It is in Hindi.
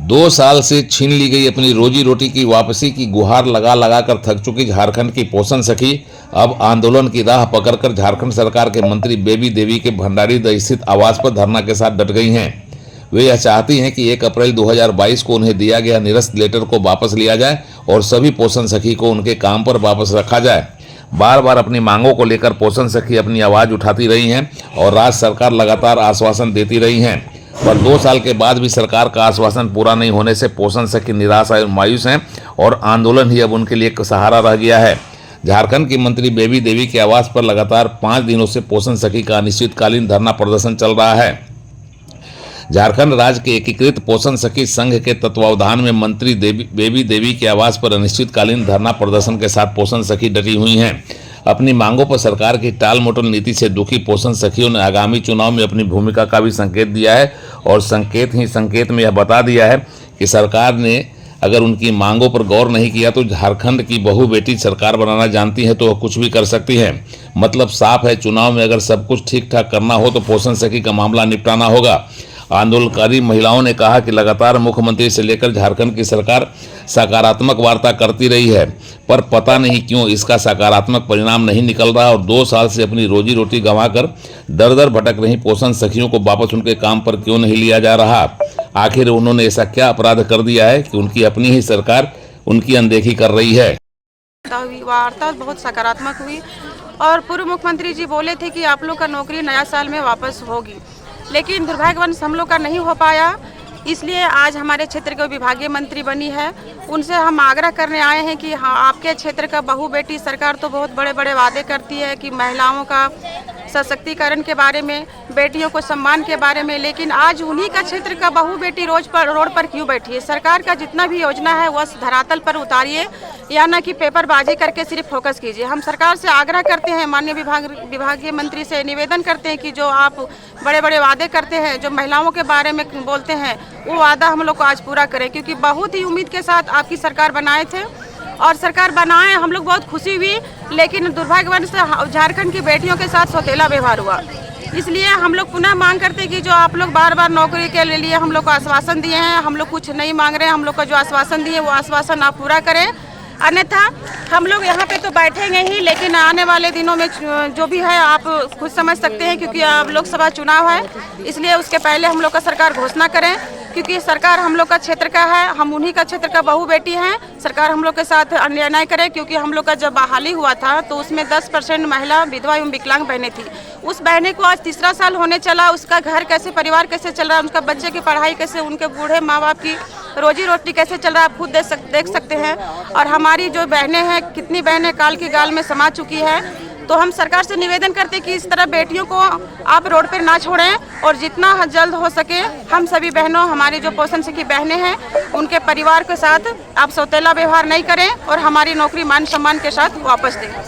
2 साल से छीन ली गई अपनी रोजी रोटी की वापसी की गुहार लगा लगा कर थक चुकी झारखंड की पोषण सखी अब आंदोलन की राह पकड़कर झारखंड सरकार के मंत्री बेबी देवी के भंडारी स्थित आवास पर धरना के साथ डट गई हैं। वे यह चाहती हैं कि 1 अप्रैल 2022 को उन्हें दिया गया निरस्त लेटर को वापस लिया जाए और सभी पोषण सखी को उनके काम पर वापस रखा जाए। बार बार अपनी मांगों को लेकर पोषण सखी अपनी आवाज उठाती रही हैं और राज्य सरकार लगातार आश्वासन देती रही हैं, पर 2 साल के बाद भी सरकार का आश्वासन पूरा नहीं होने से पोषण सखी निराश और मायूस हैं और आंदोलन ही अब उनके लिए एक सहारा रह गया है। झारखंड की मंत्री बेबी देवी के आवास पर लगातार 5 दिनों से पोषण सखी का अनिश्चितकालीन धरना प्रदर्शन चल रहा है। झारखंड राज्य के एकीकृत पोषण सखी संघ के तत्वावधान में मंत्री बेबी देवी के आवास पर अनिश्चितकालीन धरना प्रदर्शन के साथ पोषण सखी डटी हुई हैं। अपनी मांगों पर सरकार की टाल मटोल नीति से दुखी पोषण सखियों ने आगामी चुनाव में अपनी भूमिका का भी संकेत दिया है और संकेत में यह बता दिया है कि सरकार ने अगर उनकी मांगों पर गौर नहीं किया तो झारखंड की बहू बेटी सरकार बनाना जानती है तो वह कुछ भी कर सकती है। मतलब साफ है, चुनाव में अगर सब कुछ ठीक ठाक करना हो तो पोषण सखी का मामला निपटाना होगा। आंदोलनकारी महिलाओं ने कहा कि लगातार मुख्यमंत्री से लेकर झारखंड की सरकार सकारात्मक वार्ता करती रही है, पर पता नहीं क्यों इसका सकारात्मक परिणाम नहीं निकल रहा और 2 साल से अपनी रोजी रोटी गंवाकर दर दर भटक रही पोषण सखियों को वापस उनके काम पर क्यों नहीं लिया जा रहा। आखिर उन्होंने ऐसा क्या अपराध कर दिया है कि उनकी अपनी ही सरकार उनकी अनदेखी कर रही है। वार्ता बहुत सकारात्मक हुई और पूर्व मुख्यमंत्री जी बोले थे कि आप लोग का नौकरी नया साल में वापस होगी, लेकिन दुर्भाग्यवश हम लोग का नहीं हो पाया। इसलिए आज हमारे क्षेत्र के विभागीय मंत्री बनी है, उनसे हम आग्रह करने आए हैं कि हाँ, आपके क्षेत्र का बहू बेटी सरकार तो बहुत बड़े बड़े वादे करती है कि महिलाओं का सशक्तिकरण के बारे में, बेटियों को सम्मान के बारे में, लेकिन आज उन्हीं का क्षेत्र का बहू बेटी रोड पर क्यों बैठी है। सरकार का जितना भी योजना है वह धरातल पर उतारिए या न कि पेपरबाजी करके सिर्फ फोकस कीजिए। हम सरकार से आग्रह करते हैं, माननीय विभागीय मंत्री से निवेदन करते हैं कि जो आप बड़े बड़े वादे करते हैं, जो महिलाओं के बारे में बोलते हैं, वो वादा हम लोग को आज पूरा करें, क्योंकि बहुत ही उम्मीद के साथ आपकी सरकार बनाए थे और सरकार बनाए हम लोग बहुत खुशी हुई, लेकिन दुर्भाग्यवश झारखंड की बेटियों के साथ सौतेला व्यवहार हुआ। इसलिए हम लोग पुनः मांग करते हैं कि जो आप लोग बार बार नौकरी के लिए हम लोग को आश्वासन दिए हैं, हम लोग कुछ नहीं मांग रहे हैं, हम लोग को जो आश्वासन दिए वो आश्वासन आप पूरा करें, अन्यथा हम लोग यहाँ पे तो बैठेंगे ही, लेकिन आने वाले दिनों में जो भी है आप खुद समझ सकते हैं, क्योंकि अब लोकसभा चुनाव है, इसलिए उसके पहले हम लोग का सरकार घोषणा करें, क्योंकि सरकार हम लोग का क्षेत्र का है, हम उन्हीं का क्षेत्र का बहू बेटी हैं। सरकार हम लोग के साथ अन्याय नहीं करे, क्योंकि हम लोग का जब बहाली हुआ था तो उसमें 10% महिला विधवा एवं विकलांग बहनें थी। उस बहने को आज 3रा साल होने चला, उसका घर कैसे, परिवार कैसे चल रहा है, उनका बच्चे की पढ़ाई कैसे, उनके बूढ़े माँ बाप की रोजी रोटी कैसे चल रहा है, आप खुद देख सकते हैं। और हमारी जो बहनें हैं, कितनी बहनें काल की गाल में समा चुकी है, तो हम सरकार से निवेदन करते हैं कि इस तरह बेटियों को आप रोड पर ना छोड़ें और जितना जल्द हो सके हम सभी बहनों, हमारी जो पोषण सखी बहनें हैं, उनके परिवार के साथ आप सौतेला व्यवहार नहीं करें और हमारी नौकरी मान सम्मान के साथ वापस दें।